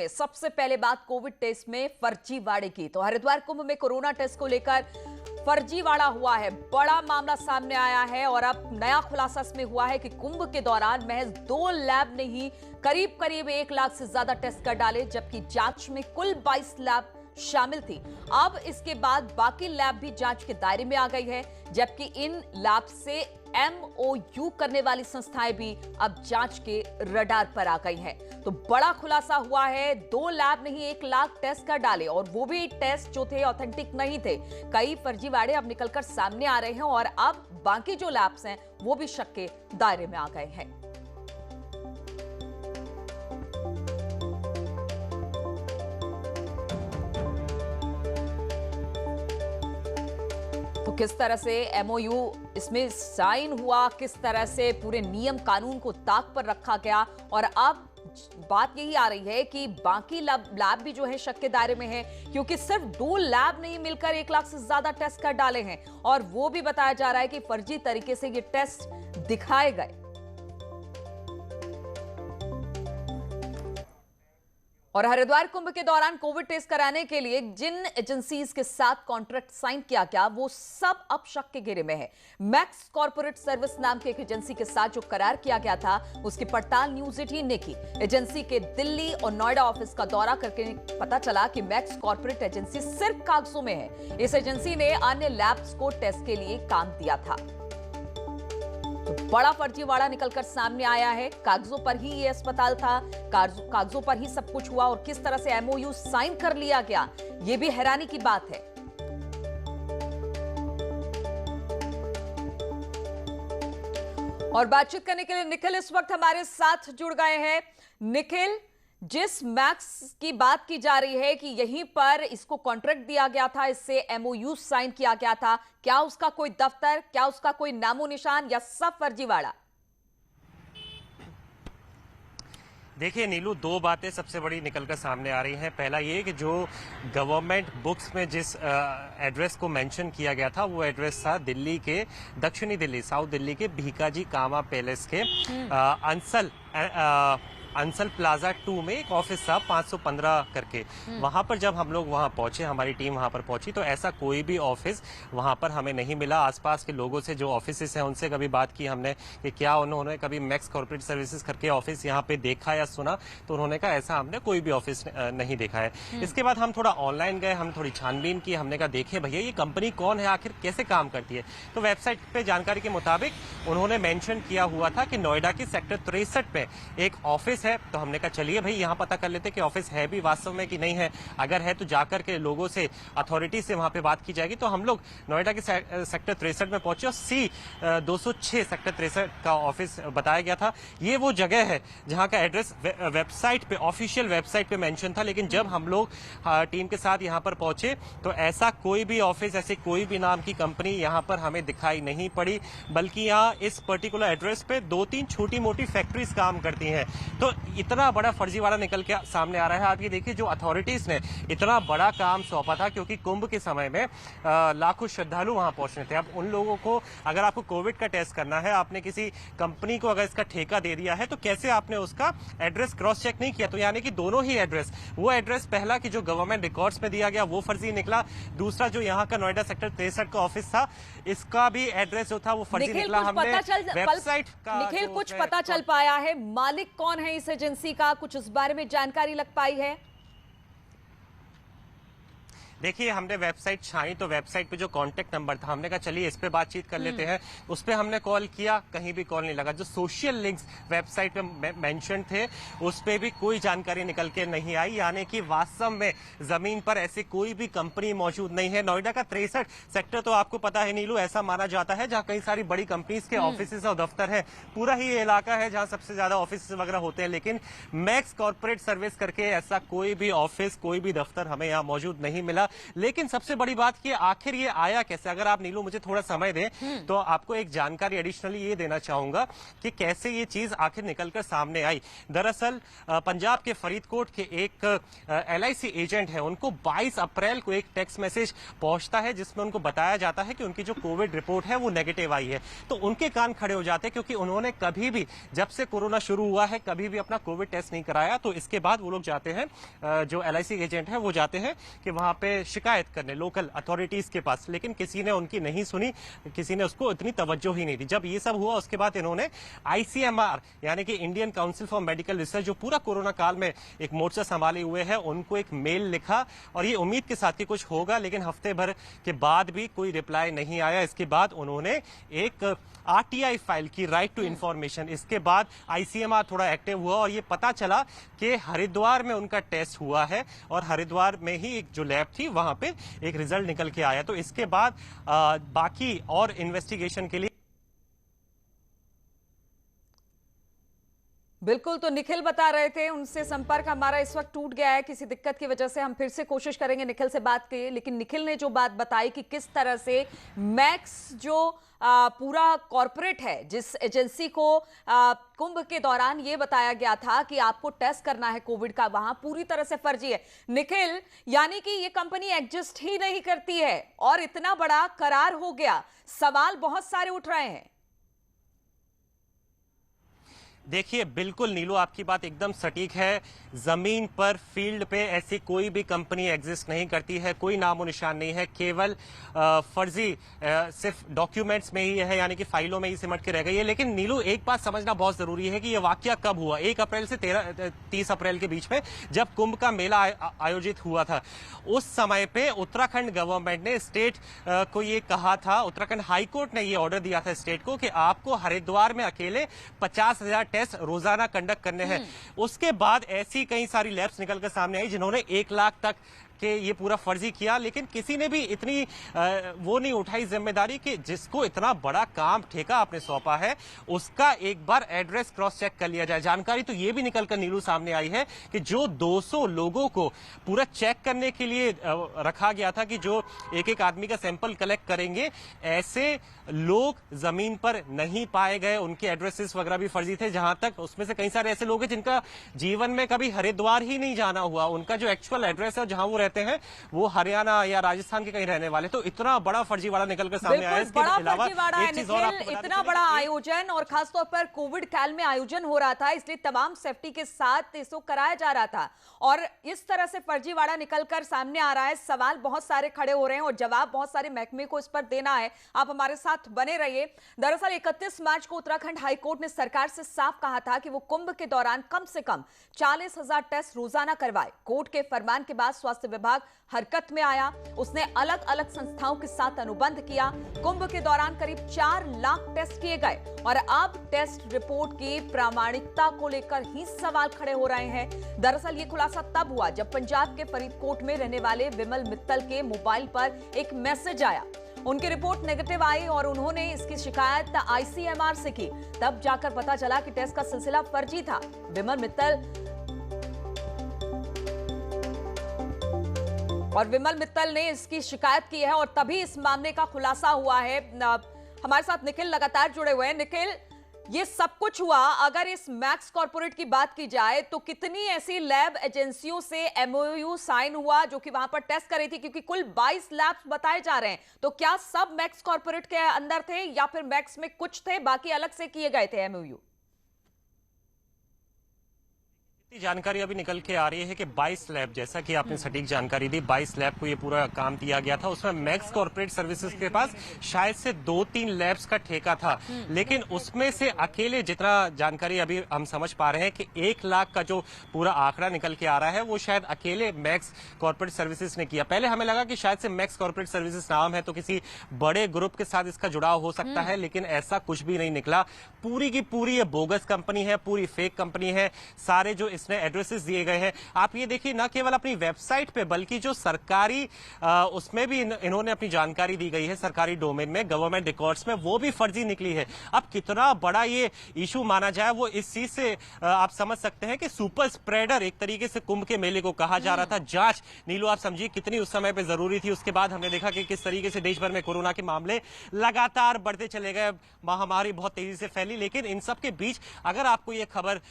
में सबसे पहले बात कोविड टेस्ट में फर्जीवाड़े की। तो हरिद्वार कुंभ में कोरोना टेस्ट को लेकर फर्जीवाड़ा हुआ है, बड़ा मामला सामने आया है और अब नया खुलासा इसमें हुआ है कि कुंभ के दौरान महज 2 लैब ने ही करीब 1 लाख से ज्यादा टेस्ट कर डाले, जबकि जांच में कुल 22 लैब शामिल थी। अब इसके बाद बाकी लैब भी जांच के दायरे में आ गई है, जबकि इन लैब से MOU करने वाली संस्थाएं भी अब जांच के रडार पर आ गई हैं। तो बड़ा खुलासा हुआ है, 2 लैब ने ही 1 लाख टेस्ट कर डाले और वो भी टेस्ट जो थे ऑथेंटिक नहीं थे। कई फर्जीवाड़े अब निकलकर सामने आ रहे हैं और अब बाकी जो लैब्स हैं वो भी शक के दायरे में आ गए हैं। तो किस तरह से MOU इसमें साइन हुआ, किस तरह से पूरे नियम कानून को ताक पर रखा गया और अब बात यही आ रही है कि बाकी लैब भी जो है शक के दायरे में है, क्योंकि सिर्फ 2 लैब नहीं मिलकर 1 लाख से ज्यादा टेस्ट कर डाले हैं और वो भी बताया जा रहा है कि फर्जी तरीके से ये टेस्ट दिखाए गए। और हरिद्वार कुंभ के दौरान कोविड टेस्ट कराने के लिए जिन एजेंसीज के साथ कॉन्ट्रैक्ट साइन किया गया वो सब अब शक के घेरे में है। मैक्स कॉर्पोरेट सर्विस नाम की एक एजेंसी के साथ जो करार किया गया था उसकी पड़ताल न्यूज18 ने की। एजेंसी के दिल्ली और नोएडा ऑफिस का दौरा करके पता चला कि मैक्स कॉर्पोरेट एजेंसी सिर्फ कागजों में है। इस एजेंसी ने अन्य लैब्स को टेस्ट के लिए काम दिया था। तो बड़ा फर्जीवाड़ा निकलकर सामने आया है। कागजों पर ही ये अस्पताल था, कागजों पर ही सब कुछ हुआ और किस तरह से MOU साइन कर लिया गया, ये भी हैरानी की बात है। और बातचीत करने के लिए निखिल इस वक्त हमारे साथ जुड़ गए हैं। निखिल, जिस मैक्स की बात की जा रही है कि यहीं पर इसको कॉन्ट्रैक्ट दिया गया था, इससे MOU साइन किया गया था, क्या उसका कोई दफ्तर, क्या उसका कोई नामो निशान या सब फर्जीवाड़ा? देखिए नीलू, 2 बातें सबसे बड़ी निकलकर सामने आ रही हैं। पहला ये कि जो गवर्नमेंट बुक्स में जिस एड्रेस को मेंशन किया गया था वो एड्रेस था दिल्ली के दक्षिणी दिल्ली, साउथ दिल्ली के भीकाजी कामा पैलेस के अंसल प्लाजा 2 में एक ऑफिस था 515 करके। वहां पर जब हम लोग वहां पहुंचे, हमारी टीम वहां पर पहुंची, तो ऐसा कोई भी ऑफिस वहां पर हमें नहीं मिला। आसपास के लोगों से, जो ऑफिसेस हैं, उनसे कभी बात की हमने कि क्या उन्होंने कभी मैक्स कॉर्पोरेट सर्विसेज करके ऑफिस यहां पे देखा या सुना, तो उन्होंने कहा ऐसा हमने कोई भी ऑफिस नहीं देखा है। इसके बाद हम थोड़ा ऑनलाइन गए, हम थोड़ी छानबीन की, हमने कहा देखे भैया ये कंपनी कौन है, आखिर कैसे काम करती है। तो वेबसाइट पे जानकारी के मुताबिक उन्होंने मेंशन किया हुआ था कि नोएडा की सेक्टर 63 पे एक ऑफिस है। तो हमने कहा चलिए भाई यहाँ पता कर लेते कि ऑफिस है भी वास्तव में कि नहीं है। अगर है तो जाकर के लोगों से, अथॉरिटी से वहां पे बात की जाएगी। तो हम लोग नोएडा के सेक्टर 63 में पहुंचे और C206 सेक्टर 63 का ऑफिस बताया गया था। ये वो जगह है जहां का एड्रेस वेबसाइट पे, ऑफिशियल वेबसाइट पे मेंशन था। लेकिन जब हम लोग टीम के साथ यहाँ पर पहुंचे तो ऐसा कोई भी ऑफिस, ऐसे कोई भी नाम की कंपनी यहाँ पर हमें दिखाई नहीं पड़ी, बल्कि यहाँ इस पर्टिकुलर एड्रेस पे 2-3 छोटी मोटी फैक्ट्रीज काम करती हैं। तो इतना बड़ा फर्जीवाड़ा निकल के सामने आ रहा है। आप ये देखिए, जो अथॉरिटीज ने इतना बड़ा काम सौंपा था, क्योंकि कुंभ के समय में लाखों श्रद्धालु वहां पहुंचने थे। अब उन लोगों को, अगर आपको कोविड का टेस्ट करना है, आपने किसी कंपनी को अगर इसका ठेका दे दिया है, तो कैसे आपने उसका एड्रेस क्रॉस चेक नहीं किया? तो यानी कि दोनों ही एड्रेस, वो एड्रेस पहला कि जो गवर्नमेंट रिकॉर्ड्स में दिया गया वो फर्जी निकला, दूसरा जो यहाँ का नोएडा सेक्टर 63 का ऑफिस था, इसका भी एड्रेस जो था वो फर्जी निकला। हमने वेबसाइट का निखिल, कुछ पता चल पाया है मालिक कौन है इस एजेंसी का? कुछ इस बारे में जानकारी लग पाई है? देखिए, हमने वेबसाइट छाई तो वेबसाइट पे जो कांटेक्ट नंबर था, हमने कहा चलिए इस पे बातचीत कर लेते हैं। उस पे हमने कॉल किया, कहीं भी कॉल नहीं लगा। जो सोशल लिंक्स वेबसाइट पे मेंशन थे उस पे भी कोई जानकारी निकल के नहीं आई, यानी कि वास्तव में जमीन पर ऐसी कोई भी कंपनी मौजूद नहीं है। नोएडा का 63 सेक्टर तो आपको पता है नीलू, ऐसा माना जाता है जहाँ कई सारी बड़ी कंपनीज के ऑफिस और दफ्तर है। पूरा ही ये इलाका है जहाँ सबसे ज्यादा ऑफिस वगैरह होते हैं। लेकिन मैक्स कॉर्पोरेट सर्विस करके ऐसा कोई भी ऑफिस, कोई भी दफ्तर हमें यहाँ मौजूद नहीं मिला। लेकिन सबसे बड़ी बात कि आखिर ये आया कैसे। अगर आप नीलू मुझे थोड़ा समय दें तो आपको एक जानकारी एडिशनली ये देना चाहूंगा कि कैसे ये चीज आखिर निकलकर सामने आई। दरअसल पंजाब के फरीदकोट के एक LIC एजेंट है, उनको 22 अप्रैल को एक टेक्स्ट मैसेज पहुंचता है जिसमें उनको बताया जाता है कि उनकी जो कोविड रिपोर्ट है वो नेगेटिव आई है। तो उनके कान खड़े हो जाते हैं, क्योंकि उन्होंने कभी भी, जब से कोरोना शुरू हुआ है, कभी भी अपना कोविड टेस्ट नहीं कराया। तो इसके बाद वो लोग जाते हैं, जो LIC एजेंट है वो जाते हैं कि वहां पे शिकायत करने लोकल अथॉरिटीज के पास, लेकिन किसी ने उनकी नहीं सुनी, किसी ने उसको इतनी तवज्जो ही नहीं दी। जब ये सब हुआ उसके बाद इन्होंने ICMR यानी कि Indian council for medical research, जो पूरा कोरोना काल में एक मोर्चा संभाले हुए है, उनको एक मेल लिखा और ये उम्मीद के साथ कि कुछ होगा, लेकिन हफ्ते भर के बाद भी कोई रिप्लाई नहीं आया। इसके बाद उन्होंने एक RTI फाइल की, राइट टू इंफॉर्मेशन। इसके बाद ICMR थोड़ा एक्टिव हुआ और ये पता चला कि हरिद्वार में उनका टेस्ट हुआ है और हरिद्वार में ही एक जो लैब थी वहां पे एक रिजल्ट निकल के आया। तो इसके बाद बाकी और इन्वेस्टिगेशन के लिए बिल्कुल, तो निखिल बता रहे थे, उनसे संपर्क हमारा इस वक्त टूट गया है किसी दिक्कत की वजह से। हम फिर से कोशिश करेंगे निखिल से बात की, लेकिन निखिल ने जो बात बताई कि किस तरह से मैक्स जो पूरा कॉर्पोरेट है, जिस एजेंसी को कुंभ के दौरान ये बताया गया था कि आपको टेस्ट करना है कोविड का, वहां पूरी तरह से फर्जी है। निखिल, यानी कि ये कंपनी एग्जिस्ट ही नहीं करती है और इतना बड़ा करार हो गया, सवाल बहुत सारे उठ रहे हैं। देखिए, बिल्कुल नीलू, आपकी बात एकदम सटीक है। जमीन पर, फील्ड पे ऐसी कोई भी कंपनी एग्जिस्ट नहीं करती है, कोई नामो निशान नहीं है। केवल फर्जी सिर्फ डॉक्यूमेंट्स में ही है, यानी कि फाइलों में ही सिमट के रह गई है। लेकिन नीलू, एक बात समझना बहुत जरूरी है कि ये वाकया कब हुआ। 1 अप्रैल से 30 अप्रैल के बीच में जब कुंभ का मेला आयोजित हुआ था, उस समय पे उत्तराखंड गवर्नमेंट ने स्टेट को ये कहा था, उत्तराखंड हाईकोर्ट ने ये ऑर्डर दिया था स्टेट को कि आपको हरिद्वार में अकेले 50,000 टेस्ट रोजाना कंडक्ट करने हैं। उसके बाद ऐसी कई सारी लैब्स निकलकर सामने आई जिन्होंने 1 लाख तक कि ये पूरा फर्जी किया, लेकिन किसी ने भी इतनी वो नहीं उठाई जिम्मेदारी कि जिसको इतना बड़ा काम ठेका आपने सौंपा है उसका एक बार एड्रेस क्रॉस चेक कर लिया जाए। जानकारी तो ये भी निकलकर नीलू सामने आई है कि जो 200 लोगों को पूरा चेक करने के लिए रखा गया था कि जो एक एक आदमी का सैंपल कलेक्ट करेंगे, ऐसे लोग जमीन पर नहीं पाए गए। उनके एड्रेसेस वगैरह भी फर्जी थे। जहां तक उसमें से कई सारे ऐसे लोग हैं जिनका जीवन में कभी हरिद्वार ही नहीं जाना हुआ, उनका जो एक्चुअल एड्रेस है जहां वो रहते हैं वो हरियाणा या राजस्थान के कहीं रहने वाले। तो इतना बड़ा फर्जीवाड़ा निकलकर सामने आया। इसके अलावा एक चीज और आपको इतना बड़ा आयोजन, और खासतौर पर कोविड काल में आयोजन हो रहा था, इसलिए तमाम सेफ्टी के साथ इसको कराया जा रहा था, और इस तरह से फर्जीवाड़ा निकलकर सामने आ रहा है। सवाल बहुत सारे खड़े हो रहे हैं और जवाब बहुत सारे महकमे को इस पर देना है। आप हमारे साथ बने रहिए। दरअसल 31 मार्च को उत्तराखंड हाईकोर्ट ने सरकार से साफ कहा था कि वो कुंभ के दौरान कम से कम 40,000 टेस्ट रोजाना करवाए। कोर्ट के फरमान के बाद स्वास्थ्य विभाग हरकत में आया। उसने अलग अलग संस्थाओं के साथ अनुबंध किया। कुंभ के दौरान करीब 4 लाख टेस्ट किए गए और अब टेस्ट रिपोर्ट की प्रामाणिकता को लेकर ही सवाल खड़े हो रहे हैं। दरअसल ये खुलासा तब हुआ जब पंजाब के फरीदकोट में रहने वाले विमल मित्तल के मोबाइल पर एक मैसेज आया। उनकी रिपोर्ट नेगेटिव आई और उन्होंने इसकी शिकायत ICMR से की। तब जाकर पता चला कि टेस्ट का सिलसिला फर्जी था। विमल मित्तल ने इसकी शिकायत की है और तभी इस मामले का खुलासा हुआ है। हमारे साथ निखिल लगातार जुड़े हुए हैं। निखिल, ये सब कुछ हुआ, अगर इस मैक्स कॉर्पोरेट की बात की जाए तो कितनी ऐसी लैब एजेंसियों से MOU साइन हुआ जो कि वहां पर टेस्ट कर रही थी, क्योंकि कुल 22 लैब्स बताए जा रहे हैं, तो क्या सब मैक्स कॉर्पोरेट के अंदर थे या फिर मैक्स में कुछ थे, बाकी अलग से किए गए थे MOU? जानकारी अभी निकल के आ रही है कि 22 लैब, जैसा कि आपने सटीक जानकारी दी, 22 लैब को ये पूरा काम दिया गया था। उसमें मैक्स कॉर्पोरेट सर्विसेज के पास शायद से 2-3 लैब्स का ठेका था, लेकिन उसमें से अकेले, जितना जानकारी अभी हम समझ पा रहे हैं कि 1 लाख का जो पूरा आंकड़ा निकल के आ रहा है वो शायद अकेले मैक्स कॉर्पोरेट सर्विसेज ने किया। पहले हमें लगा कि शायद से मैक्स कॉर्पोरेट सर्विसेज नाम है तो किसी बड़े ग्रुप के साथ इसका जुड़ाव हो सकता है, लेकिन ऐसा कुछ भी नहीं निकला। पूरी की पूरी ये बोगस कंपनी है, पूरी फेक कंपनी है। सारे जो इसमें एड्रेसेस दिए गए हैं। आप ये देखिए, न केवल अपनी वेबसाइट पे बल्कि जो सरकारी उसमें भी इन्होंने अपनी जानकारी दी गई है, सरकारी डोमेन में, गवर्नमेंट रिकॉर्ड्स में, वो भी फर्जी निकली है। अब कितना बड़ा ये इशू माना जाए, वो इस चीज से आप समझ सकते हैं कि सुपर स्प्रेडर एक तरीके से कुंभ के मेले को कहा जा रहा था। जांच, नीलू, आप समझिए कितनी उस समय पे जरूरी थी। उसके बाद हमने देखा कि किस तरीके से देश भर में कोरोना के मामले लगातार बढ़ते चले गए, महामारी बहुत तेजी से फैली। लेकिन इन सब के बीच अगर आपको ये खबर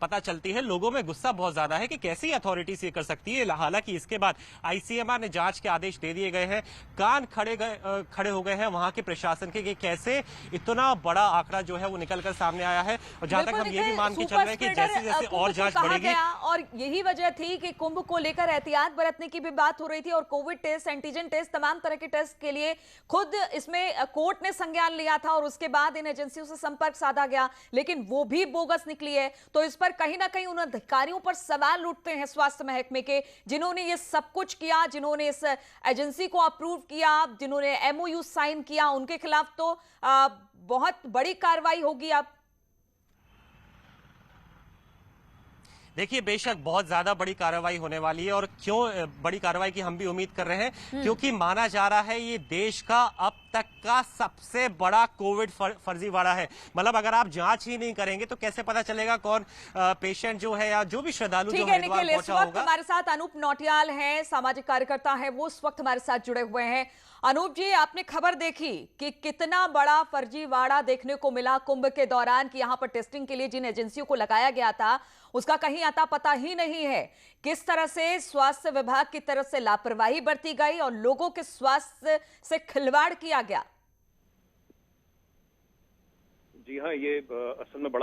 पता चलती है, लोगों में गुस्सा बहुत ज्यादा है कि कैसी अथॉरिटीज ये कर सकती है। हालांकि इसके बाद आईसीएमआर ने जांच के आदेश दे दिए गए हैं। कान खड़े हो गए हैं वहां के प्रशासन के कि कैसे इतना बड़ा आंकड़ा जो है वो निकलकर सामने आया है। और जहां तक हम ये भी मान के चल रहे हैं कि जैसे जैसे और जांच बढ़ेगी, और यही वजह थी कि कुंभ को लेकर एहतियात बरतने की भी बात हो रही थी, और कोविड टेस्ट, एंटीजन टेस्ट, तमाम तरह के टेस्ट के लिए खुद इसमें कोर्ट ने संज्ञान लिया था, और उसके बाद इन एजेंसियों से संपर्क साधा गया, लेकिन वो भी बोगस निकली है। तो इस पर कहीं ना कहीं उन अधिकारियों पर सवाल उठते हैं स्वास्थ्य महकमे के, जिन्होंने ये सब कुछ किया, जिन्होंने इस एजेंसी को अप्रूव किया, जिन्होंने एमओयू साइन किया, उनके खिलाफ तो बहुत बड़ी कार्रवाई होगी। अब देखिए, बेशक बहुत ज्यादा बड़ी कार्रवाई होने वाली है। और क्यों बड़ी कार्रवाई की हम भी उम्मीद कर रहे हैं, क्योंकि माना जा रहा है ये देश का अब तक का सबसे बड़ा कोविड फर्जीवाड़ा है। मतलब अगर आप जांच ही नहीं करेंगे तो कैसे पता चलेगा कौन पेशेंट जो है या जो भी श्रद्धालु जो हरिद्वार पहुंचा होगा। हमारे साथ अनूप नौटियाल हैं, सामाजिक कार्यकर्ता हैं, वो इस वक्त हमारे साथ जुड़े हुए हैं। अनूप जी, आपने खबर देखी कि कितना बड़ा फर्जीवाड़ा देखने को मिला कुंभ के दौरान, कि यहां पर टेस्टिंग के लिए जिन एजेंसियों को लगाया गया था उसका कहीं आता पता ही नहीं है। किस तरह से स्वास्थ्य विभाग की तरफ से लापरवाही बरती गई और लोगों के स्वास्थ्य से खिलवाड़ किया गया। जी हाँ, ये असल में बड़ा